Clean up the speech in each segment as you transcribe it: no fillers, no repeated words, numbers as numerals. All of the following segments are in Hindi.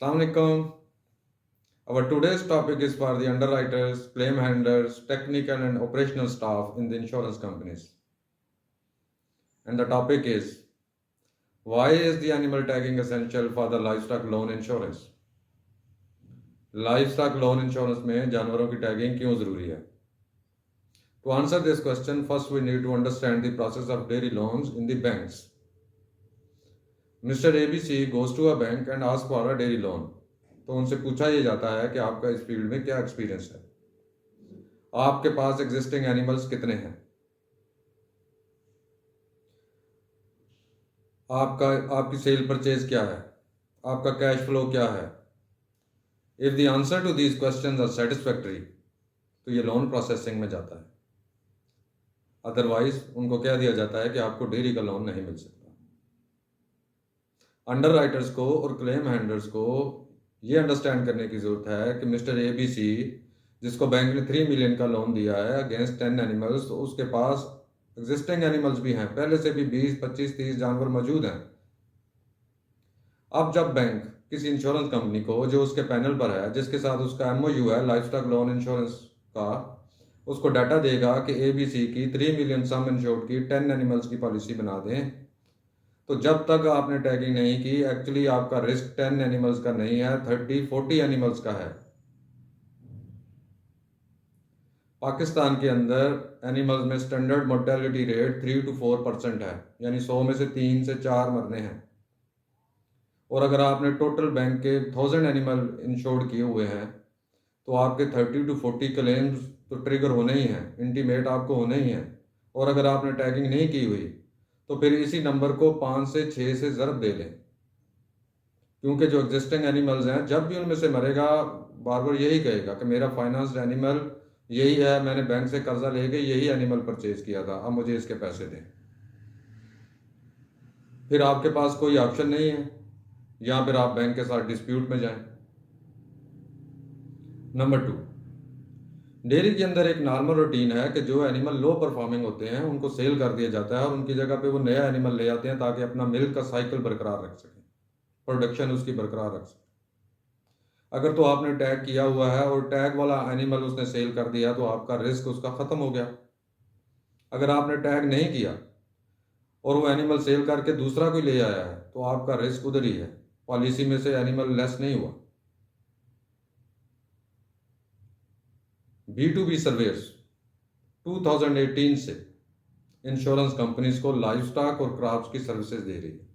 Assalamu alaikum. Our today's topic is for the underwriters, claim handlers, technical and operational staff in the insurance companies. And the topic is, why is the animal tagging essential for the livestock loan insurance? Livestock loan insurance में जानवरों की टैगिंग क्यों जरूरी है? To answer this question, first we need to understand the process of dairy loans in the banks. Mr. ABC goes to a bank and asks for a dairy loan. तो उनसे पूछा ये जाता है कि आपका इस फील्ड में क्या एक्सपीरियंस है, आपके पास एग्जिस्टिंग एनिमल्स कितने हैं, आपकी सेल परचेज क्या है, आपका कैश फ्लो क्या है. If the answer to these questions are satisfactory तो ये लोन प्रोसेसिंग में जाता है. अदरवाइज उनको कह दिया जाता है कि आपको डेयरी का लोन नहीं मिल सकता. अंडर राइटर्स को और क्लेम हैंडलर्स को ये अंडरस्टैंड करने की ज़रूरत है कि मिस्टर ABC जिसको बैंक ने 3 मिलियन का लोन दिया है अगेंस्ट 10 एनिमल्स, तो उसके पास एग्जिस्टिंग एनिमल्स भी हैं, पहले से भी 20, 25, 30 जानवर मौजूद हैं. अब जब बैंक किसी इंश्योरेंस कंपनी को जो उसके पैनल पर है, जिसके साथ उसका MOU है लाइफ स्टॉक लोन इंश्योरेंस का, उसको डाटा देगा कि ABC की 3 मिलियन सम इंश्योर्ड की 10 एनिमल्स की पॉलिसी बना दें, तो जब तक आपने टैगिंग नहीं की, एक्चुअली आपका रिस्क 10 एनिमल्स का नहीं है, 30-40 एनिमल्स का है. पाकिस्तान के अंदर एनिमल्स में स्टैंडर्ड मोर्टेलिटी रेट 3 to 4% है, यानी 100 में से 3 से 4 मरने हैं. और अगर आपने टोटल बैंक के 1000 एनिमल इंश्योर्ड किए हुए हैं तो आपके 30 to 40 क्लेम्स तो ट्रिगर होने ही हैं, इंटीमेट आपको होने ही हैं. और अगर आपने टैगिंग नहीं की हुई तो फिर इसी नंबर को 5 से 6 से ज़रब दे लें, क्योंकि जो एग्जिस्टिंग एनिमल्स हैं जब भी उनमें से मरेगा बार बार यही कहेगा कि मेरा फाइनेंस्ड एनिमल यही है, मैंने बैंक से कर्जा लेके यही एनिमल परचेज किया था, अब मुझे इसके पैसे दें. फिर आपके पास कोई ऑप्शन नहीं है, या फिर आप बैंक के साथ डिस्प्यूट में जाएं. नंबर 2, डेयरी के अंदर एक नॉर्मल रूटीन है कि जो एनिमल लो परफॉर्मिंग होते हैं उनको सेल कर दिया जाता है और उनकी जगह पे वो नया एनिमल ले आते हैं ताकि अपना मिल्क का साइकिल बरकरार रख सकें, प्रोडक्शन उसकी बरकरार रख सकें. अगर तो आपने टैग किया हुआ है और टैग वाला एनिमल उसने सेल कर दिया तो आपका रिस्क उसका ख़त्म हो गया. अगर आपने टैग नहीं किया और वो एनिमल सेल करके दूसरा कोई ले आया है तो आपका रिस्क उधर ही है, पॉलिसी में से एनिमल लेस नहीं हुआ. B2B सर्वेस 2018 से इंश्योरेंस कंपनीज को लाइफ स्टॉक और क्रॉप्स की सर्विसेज दे रही है.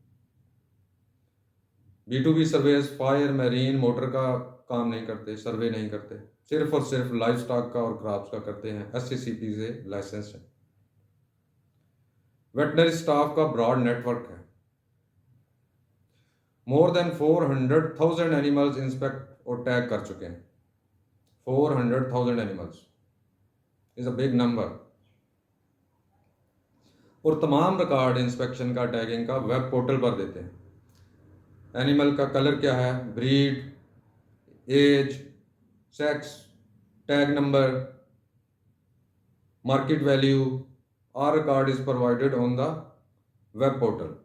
B2B Sarves fire, marine, motor का काम नहीं करते, सर्वे नहीं करते, सिर्फ और सिर्फ लाइफ स्टॉक का और क्रॉप्स का करते हैं, SCCP से लाइसेंस है. वेटनरी स्टाफ का ब्रॉड नेटवर्क है. मोर देन 400,000 एनिमल्स इंस्पेक्ट और टैग कर चुके हैं. 400,000 animals is a big number. और तमाम रिकॉर्ड इंस्पेक्शन का, टैगिंग का वेब पोर्टल पर देते हैं. एनिमल का कलर क्या है, breed, age, sex, tag number, market value, are record is provided on the web portal.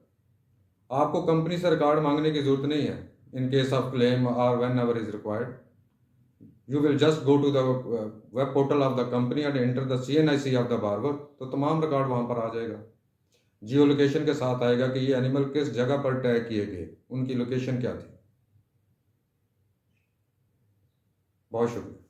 आपको कंपनी से रिकॉर्ड मांगने की जरूरत नहीं है. इन केस ऑफ क्लेम और when ever is required, you will just go to the web portal of the company and enter the CNIC of the borrower, तो तमाम रिकॉर्ड वहाँ पर आ जाएगा. जियो लोकेशन के साथ आएगा कि ये एनिमल किस जगह पर टैग किए गए, उनकी लोकेशन क्या थी. बहुत शुक्रिया.